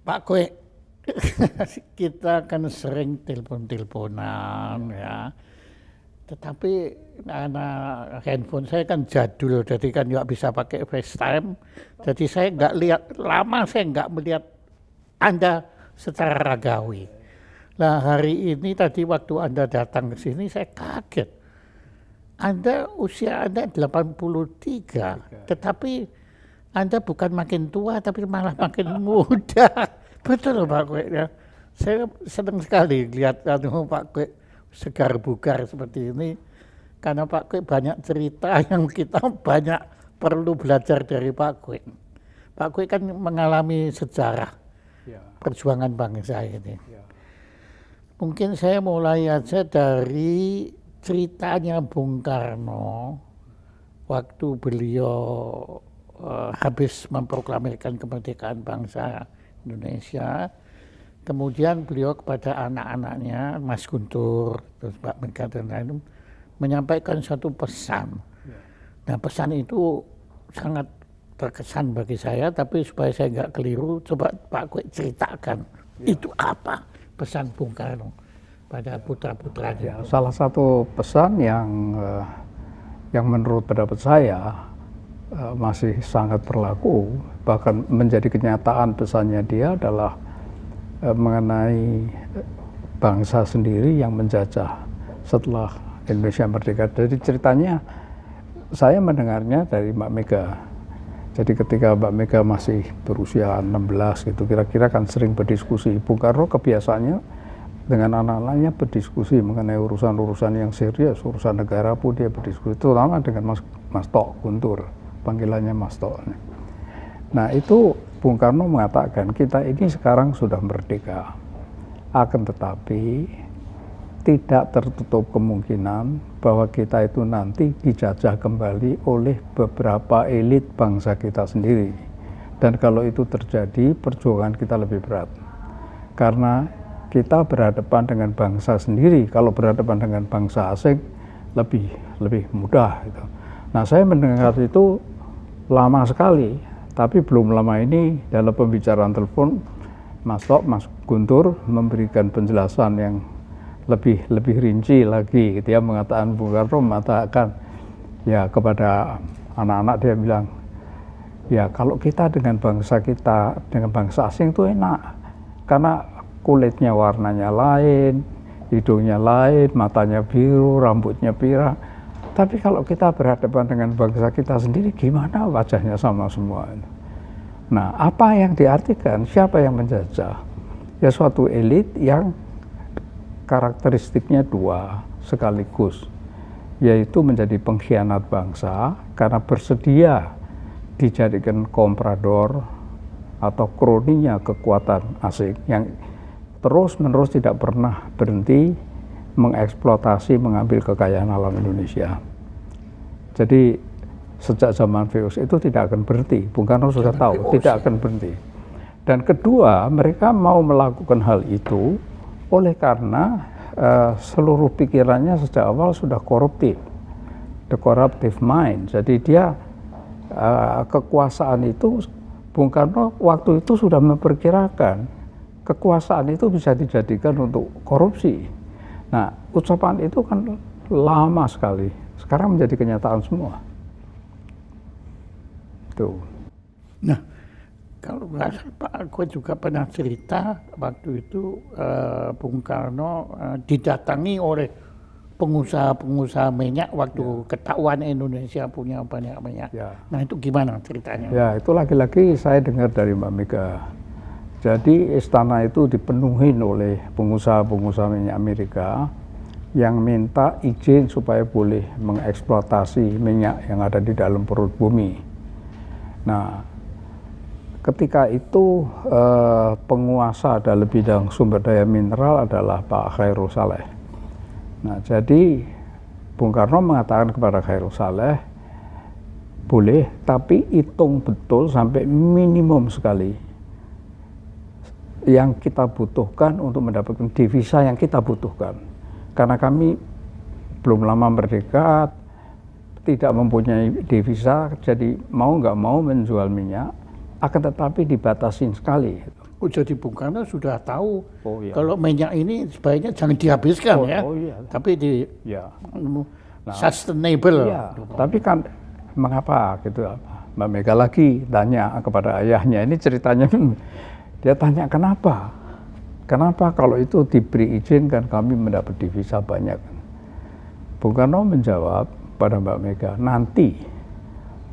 Pak Kwe, kita kan sering telepon-teleponan ya. Tetapi anak handphone saya kan jadul, jadi kan nggak bisa pakai FaceTime. Jadi saya nggak lihat, lama saya nggak melihat Anda secara ragawi. Nah hari ini tadi waktu Anda datang ke sini saya kaget. Usia Anda 83, tetapi Anda bukan makin tua tapi malah makin muda. Betul Pak Kwe ya. Saya senang sekali lihat Pak Kwe segar bugar seperti ini. Karena Pak Kwe banyak cerita yang kita banyak perlu belajar dari Pak Kwe. Pak Kwe kan mengalami sejarah perjuangan bangsa ini. Mungkin saya mulai aja dari ceritanya Bung Karno waktu beliau habis memproklamirkan kemerdekaan bangsa Indonesia. Kemudian beliau kepada anak-anaknya, Mas Guntur, terus Mbak Mega dan lain-lain, menyampaikan satu pesan. Nah pesan itu sangat terkesan bagi saya, tapi supaya saya nggak keliru, coba Pak Kwe ceritakan, itu apa pesan Bung Karno pada putra-putranya? Salah satu pesan yang menurut pendapat saya masih sangat berlaku, bahkan menjadi kenyataan pesannya dia adalah mengenai bangsa sendiri yang menjajah setelah Indonesia merdeka. Jadi ceritanya saya mendengarnya dari Mbak Mega. Jadi ketika Mbak Mega masih berusia 16 gitu, kira-kira kan sering berdiskusi. Bung Karno kebiasaannya dengan anak-anaknya berdiskusi mengenai urusan-urusan yang serius, urusan negara pun dia berdiskusi, terutama dengan Mas Tok Guntur, panggilannya Mas Tok. Nah itu Bung Karno mengatakan kita ini sekarang sudah merdeka, akan tetapi tidak tertutup kemungkinan bahwa kita itu nanti dijajah kembali oleh beberapa elit bangsa kita sendiri. Dan kalau itu terjadi, perjuangan kita lebih berat. Karena kita berhadapan dengan bangsa sendiri, kalau berhadapan dengan bangsa asing lebih mudah. Gitu. Nah saya mendengar itu lama sekali, tapi belum lama ini dalam pembicaraan telepon, Mas Guntur memberikan penjelasan yang lebih rinci lagi. Dia mengatakan, Bung Karno mengatakan ya kepada anak-anak, dia bilang ya kalau kita dengan bangsa asing itu enak, karena kulitnya warnanya lain, hidungnya lain, matanya biru, rambutnya pirang. Tapi kalau kita berhadapan dengan bangsa kita sendiri, gimana wajahnya sama semua. Nah, apa yang diartikan? Siapa yang menjajah? Ya suatu elit yang karakteristiknya dua sekaligus, yaitu menjadi pengkhianat bangsa karena bersedia dijadikan komprador atau kroninya kekuatan asing yang terus-menerus tidak pernah berhenti mengeksploitasi, mengambil kekayaan alam Indonesia. Jadi sejak zaman VOC itu tidak akan berhenti. Bung Karno sudah tahu tidak akan berhenti. Dan kedua, mereka mau melakukan hal itu oleh karena seluruh pikirannya sejak awal sudah koruptif, the corruptive mind. Jadi dia kekuasaan itu, Bung Karno waktu itu sudah memperkirakan kekuasaan itu bisa dijadikan untuk korupsi. Nah, ucapan itu kan lama sekali, sekarang menjadi kenyataan semua. Tuh. Nah, kalau Pak Kwe juga pernah cerita waktu itu Bung Karno didatangi oleh pengusaha-pengusaha minyak waktu ketahuan Indonesia punya banyak minyak. Nah itu gimana ceritanya? Ya itu lagi-lagi saya dengar dari Mbak Mega. Jadi istana itu dipenuhi oleh pengusaha-pengusaha minyak Amerika yang minta izin supaya boleh mengeksploitasi minyak yang ada di dalam perut bumi. Nah, ketika itu penguasa dalam bidang sumber daya mineral adalah Pak Khairul Saleh. Nah, jadi Bung Karno mengatakan kepada Khairul Saleh, boleh, tapi hitung betul sampai minimum sekali yang kita butuhkan untuk mendapatkan devisa yang kita butuhkan. Karena kami belum lama merdeka, tidak mempunyai devisa, jadi mau nggak mau menjual minyak, akan tetapi dibatasin sekali. Oh, jadi Bung Karno sudah tahu Oh, iya. kalau minyak ini sebaiknya jangan dihabiskan Oh, ya, oh, iya. tapi Ya. sustainable. Iya, tapi kan mengapa gitu? Mbak Mega lagi tanya kepada ayahnya, ini ceritanya dia tanya kenapa? Kenapa kalau itu diberi izin kan kami mendapat divisa banyak? Bung Karno menjawab pada Mbak Mega, nanti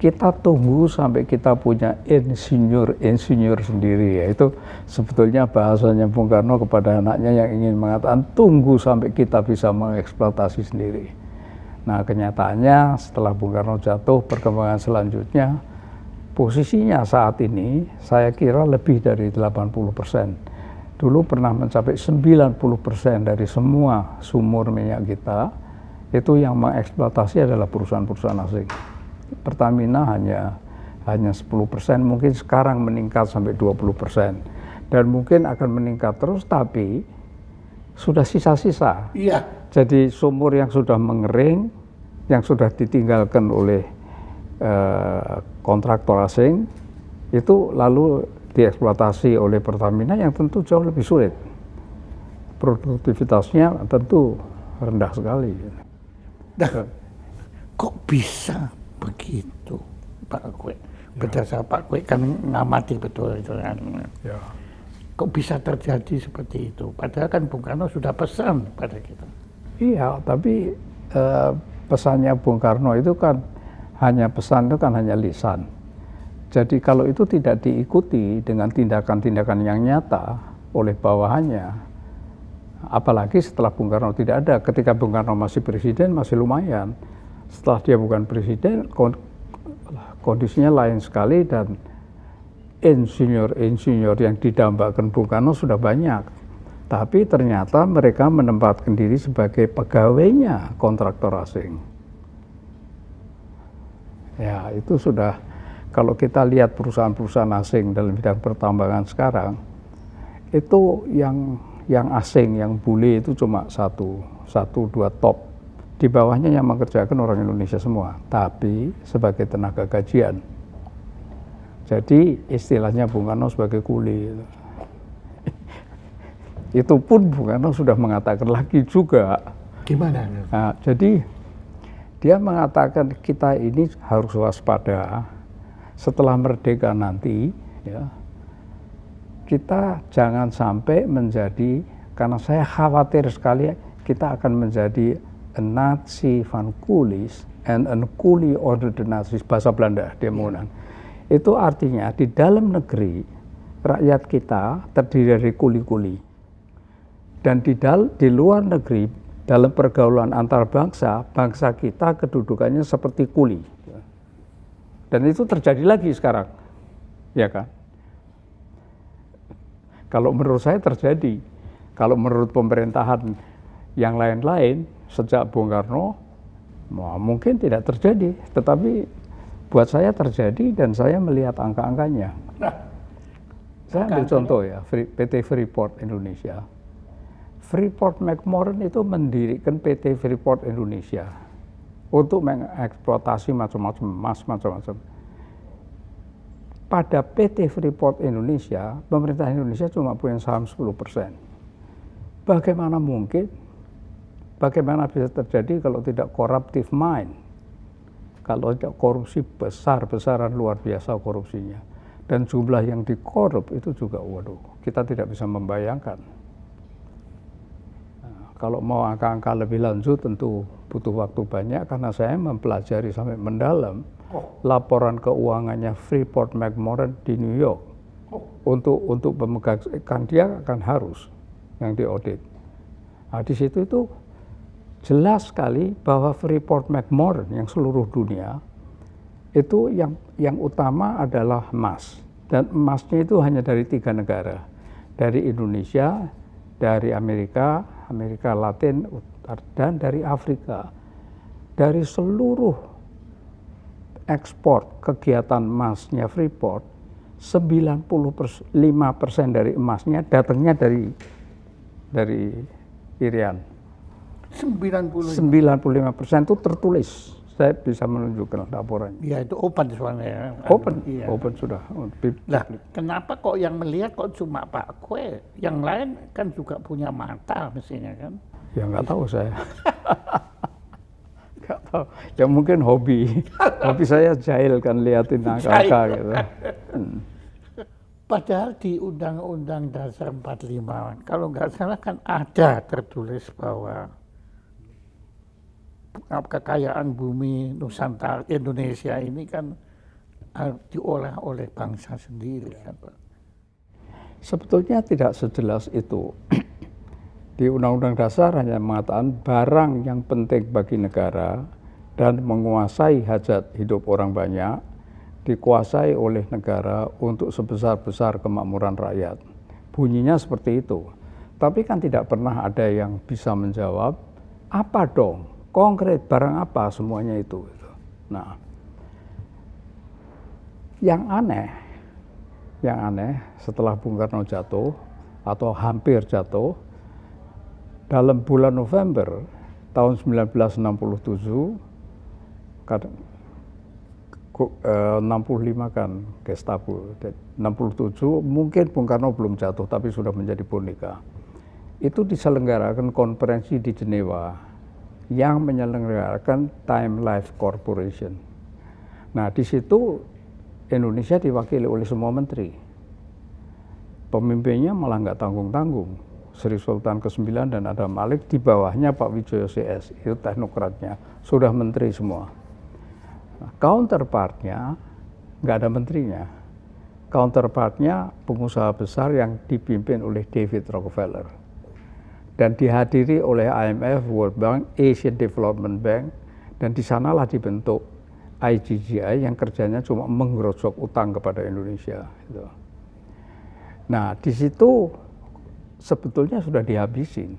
kita tunggu sampai kita punya insinyur sendiri, yaitu sebetulnya bahasanya Bung Karno kepada anaknya yang ingin mengatakan tunggu sampai kita bisa mengeksploitasi sendiri. Nah, kenyataannya setelah Bung Karno jatuh, perkembangan selanjutnya posisinya saat ini saya kira lebih dari 80%. Dulu pernah mencapai 90% dari semua sumur minyak kita itu yang mengeksploitasi adalah perusahaan-perusahaan asing. Pertamina hanya 10%, mungkin sekarang meningkat sampai 20%. Dan mungkin akan meningkat terus, tapi sudah sisa-sisa. Iya. Jadi sumur yang sudah mengering, yang sudah ditinggalkan oleh kontraktor asing, itu lalu dieksploitasi oleh Pertamina yang tentu jauh lebih sulit. Produktivitasnya tentu rendah sekali. Nah, kok bisa begitu, Pak Kwek? Berdasar Pak Kwek kan ngamati betul itu kan. Ya. Kok bisa terjadi seperti itu? Padahal kan Bung Karno sudah pesan pada kita. Iya, tapi pesannya Bung Karno itu kan hanya pesan, itu kan hanya lisan. Jadi kalau itu tidak diikuti dengan tindakan-tindakan yang nyata oleh bawahannya, apalagi setelah Bung Karno tidak ada, ketika Bung Karno masih presiden masih lumayan. Setelah dia bukan presiden, kondisinya lain sekali dan insinyur-insinyur yang didambakan Bung Karno sudah banyak. Tapi ternyata mereka menempatkan diri sebagai pegawainya kontraktor asing. Ya, itu sudah, kalau kita lihat perusahaan-perusahaan asing dalam bidang pertambangan sekarang, itu yang asing, yang bule itu cuma satu dua top. Di bawahnya yang mengerjakan orang Indonesia semua, tapi sebagai tenaga gajian. Jadi istilahnya Bung Karno sebagai kuli. Itu pun Bung Karno sudah mengatakan lagi juga. Gimana? Nah, jadi dia mengatakan kita ini harus waspada setelah merdeka nanti, ya, kita jangan sampai menjadi, karena saya khawatir sekali kita akan menjadi a Nazi van coolies and a coolie order the Nazis, bahasa Belanda dia menggunakan. Itu artinya di dalam negeri rakyat kita terdiri dari kuli-kuli, dan di luar negeri dalam pergaulan antar bangsa kita kedudukannya seperti kuli. Dan itu terjadi lagi sekarang, ya kan? Kalau menurut saya terjadi, kalau menurut pemerintahan yang lain-lain sejak Bung Karno, mungkin tidak terjadi, tetapi buat saya terjadi dan saya melihat angka-angkanya. Saya ambil contoh ya, PT Freeport Indonesia. Freeport McMoran itu mendirikan PT Freeport Indonesia untuk mengeksploitasi macam-macam emas, macam-macam. Pada PT Freeport Indonesia, pemerintah Indonesia cuma punya saham 10%. Bagaimana mungkin? Bagaimana bisa terjadi kalau tidak corruptive mind? Kalau tidak korupsi besar-besaran, luar biasa korupsinya. Dan jumlah yang dikorup itu juga, waduh, kita tidak bisa membayangkan. Nah, kalau mau angka-angka lebih lanjut tentu butuh waktu banyak, karena saya mempelajari sampai mendalam laporan keuangannya Freeport McMoran di New York. Untuk pemegang, kan dia akan harus yang diaudit. Nah, di situ itu jelas sekali bahwa Freeport McMoran yang seluruh dunia itu yang utama adalah emas, dan emasnya itu hanya dari 3 negara, dari Indonesia, dari Amerika Latin, dan dari Afrika. Dari seluruh ekspor kegiatan emasnya Freeport, 95% dari emasnya datangnya dari Irian. 95% 95% itu tertulis saya bisa menunjukkan laporannya. Ya itu open soalnya ya. Open, Iya. open sudah. Lah, kenapa kok yang melihat kok cuma Pak Kue? Yang lain kan juga punya mata mestinya kan? Ya nggak tahu saya. Nggak tahu. Ya mungkin hobi. Hobi saya jahil kan liatin angka-angka gitu. Padahal di Undang-Undang Dasar 45, kalau nggak salah kan ada tertulis bahwa kekayaan bumi Nusantara Indonesia ini kan diolah oleh bangsa sendiri kan Pak. Sebetulnya tidak sejelas itu. Di Undang-Undang Dasar hanya mengatakan barang yang penting bagi negara dan menguasai hajat hidup orang banyak dikuasai oleh negara untuk sebesar-besar kemakmuran rakyat. Bunyinya seperti itu. Tapi kan tidak pernah ada yang bisa menjawab, apa dong, konkret, barang apa semuanya itu. Nah, yang aneh setelah Bung Karno jatuh atau hampir jatuh, dalam bulan November tahun 1967, 65 kan Gestapo, 67 mungkin Bung Karno belum jatuh tapi sudah menjadi boneka. Itu diselenggarakan konferensi di Jenewa yang menyelenggarakan Time Life Corporation. Nah di situ Indonesia diwakili oleh semua menteri. Pemimpinnya malah nggak tanggung-tanggung. Sri Sultan ke-9 dan Adam Malik, di bawahnya Pak Widjoyo CS, itu teknokratnya, sudah menteri semua. Nah, counterpartnya nggak ada menterinya. Counterpartnya pengusaha besar yang dipimpin oleh David Rockefeller dan dihadiri oleh IMF, World Bank, Asian Development Bank, dan di sanalah dibentuk IGGI yang kerjanya cuma menggerosok utang kepada Indonesia. Gitu. Nah di situ sebetulnya sudah dihabisin.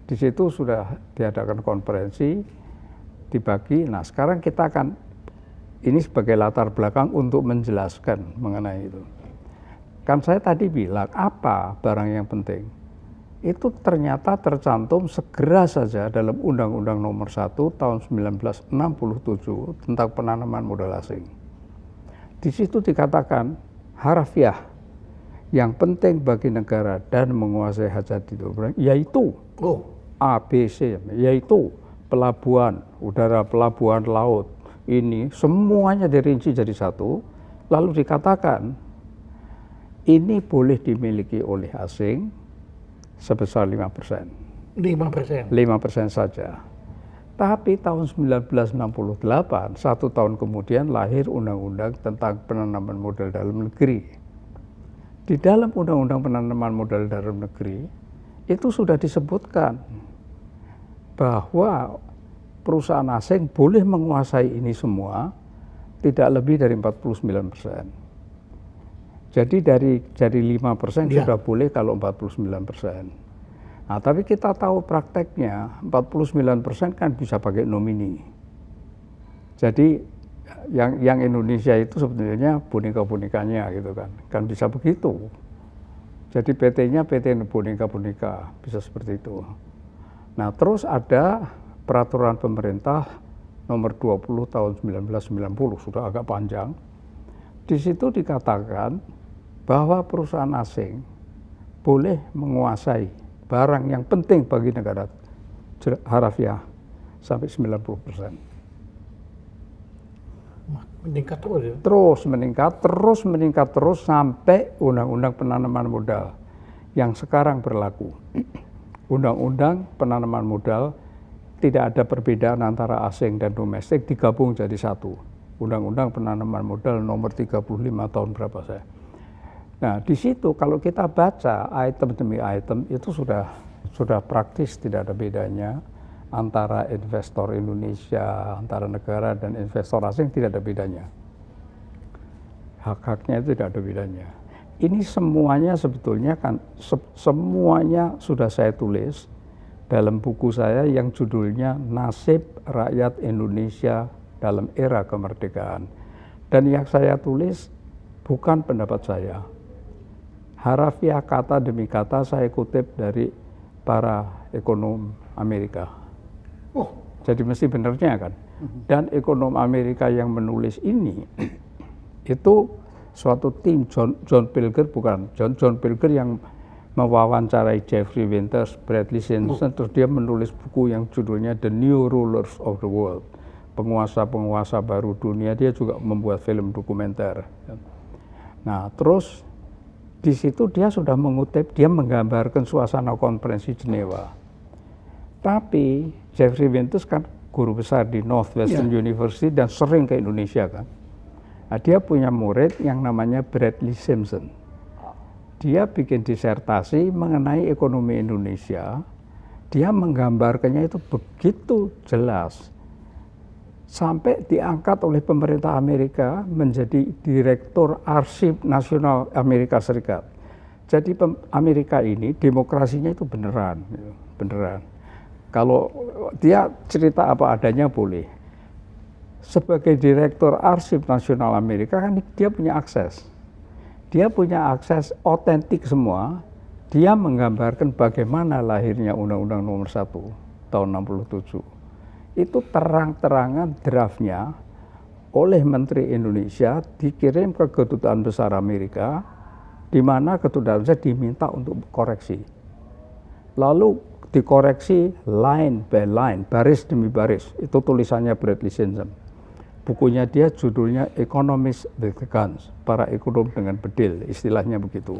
Di situ sudah diadakan konferensi, dibagi. Nah sekarang kita akan ini sebagai latar belakang untuk menjelaskan mengenai itu. Kan saya tadi bilang apa barang yang penting. Itu ternyata tercantum segera saja dalam Undang-Undang Nomor 1 Tahun 1967 tentang penanaman modal asing. Di situ dikatakan harafiah yang penting bagi negara dan menguasai hajat hidup yaitu ABC, yaitu pelabuhan udara, pelabuhan laut, ini semuanya dirinci jadi satu, lalu dikatakan ini boleh dimiliki oleh asing sebesar 5%. 5%? 5% saja. Tapi tahun 1968, 1 tahun kemudian lahir Undang-Undang tentang penanaman modal dalam negeri. Di dalam Undang-Undang penanaman modal dalam negeri, itu sudah disebutkan bahwa perusahaan asing boleh menguasai ini semua tidak lebih dari 49%. Jadi dari 5% sudah boleh kalau 49%. Nah, tapi kita tahu prakteknya 49% kan bisa pakai nomini. Jadi yang Indonesia itu sebetulnya boneka-bonekanya gitu kan bisa begitu. Jadi PT-nya PT boneka-boneka bisa seperti itu. Nah, terus ada Peraturan Pemerintah Nomor 20 Tahun 1990, sudah agak panjang. Di situ dikatakan bahwa perusahaan asing boleh menguasai barang yang penting bagi negara, harafiah sampai 90%. Meningkat terus ya? Terus meningkat sampai Undang-Undang Penanaman Modal yang sekarang berlaku. Undang-Undang Penanaman Modal tidak ada perbedaan antara asing dan domestik, digabung jadi satu. Undang-Undang Penanaman Modal Nomor 35 tahun berapa saya. Nah, di situ kalau kita baca item demi item itu sudah praktis tidak ada bedanya antara investor Indonesia, antara negara dan investor asing tidak ada bedanya. Hak-haknya itu tidak ada bedanya. Ini semuanya sebetulnya kan semuanya sudah saya tulis dalam buku saya yang judulnya Nasib Rakyat Indonesia dalam Era Kemerdekaan. Dan yang saya tulis bukan pendapat saya. Harafiah kata demi kata saya kutip dari para ekonom Amerika. Jadi mesti benernya kan. Dan ekonom Amerika yang menulis ini itu suatu tim John Pilger, bukan John Pilger yang mewawancarai Jeffrey Winters, Bradley Simpson, terus dia menulis buku yang judulnya The New Rulers of the World, penguasa-penguasa baru dunia. Dia juga membuat film dokumenter. Nah, terus di situ dia sudah mengutip, dia menggambarkan suasana konferensi Jenewa. Tapi Jeffrey Winters kan guru besar di Northwestern University dan sering ke Indonesia kan. Nah, dia punya murid yang namanya Bradley Simpson. Dia bikin disertasi mengenai ekonomi Indonesia. Dia menggambarkannya itu begitu jelas. Sampai diangkat oleh pemerintah Amerika menjadi Direktur Arsip Nasional Amerika Serikat. Jadi Amerika ini demokrasinya itu beneran. Kalau dia cerita apa adanya boleh. Sebagai Direktur Arsip Nasional Amerika kan dia punya akses. Dia punya akses otentik semua. Dia menggambarkan bagaimana lahirnya Undang-Undang Nomor 1 tahun 67. Itu terang-terangan draftnya oleh Menteri Indonesia dikirim ke Kedutaan Besar Amerika, di mana Kedutaan Besar diminta untuk koreksi. Lalu dikoreksi line by line, baris demi baris. Itu tulisannya Bradley Simpson. Bukunya dia judulnya Economists with Guns, para ekonom dengan bedil, istilahnya begitu.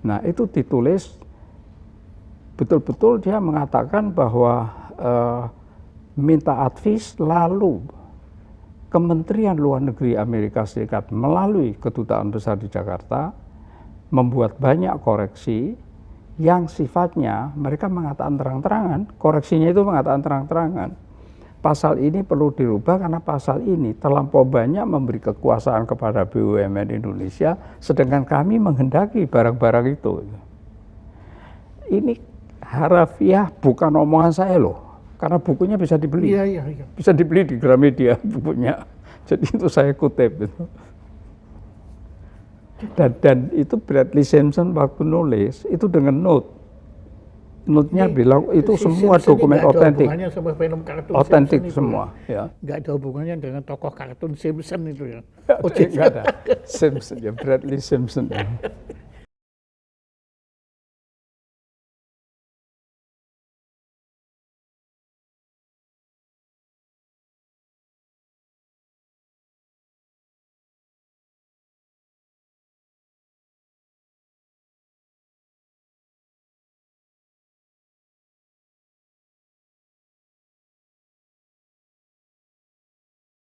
Nah, itu ditulis betul-betul dia mengatakan bahwa minta advis, lalu Kementerian Luar Negeri Amerika Serikat melalui Kedutaan Besar di Jakarta membuat banyak koreksi yang sifatnya mereka mengatakan terang-terangan, koreksinya itu mengatakan terang-terangan. Pasal ini perlu dirubah karena pasal ini terlampau banyak memberi kekuasaan kepada BUMN Indonesia, sedangkan kami menghendaki barang-barang itu. Ini harafiah bukan omongan saya loh, karena bukunya bisa dibeli. Iya. Bisa dibeli di Gramedia bukunya. Jadi itu saya kutip itu. Dan itu Bradley Simpson waktu nulis itu dengan note-nya bilang itu semua dokumen otentik. Otentik semua, ya. Nggak ada hubungannya dengan tokoh kartun Simpson itu ya. Nggak ada. Simpson ya, Bradley Simpson. Ya.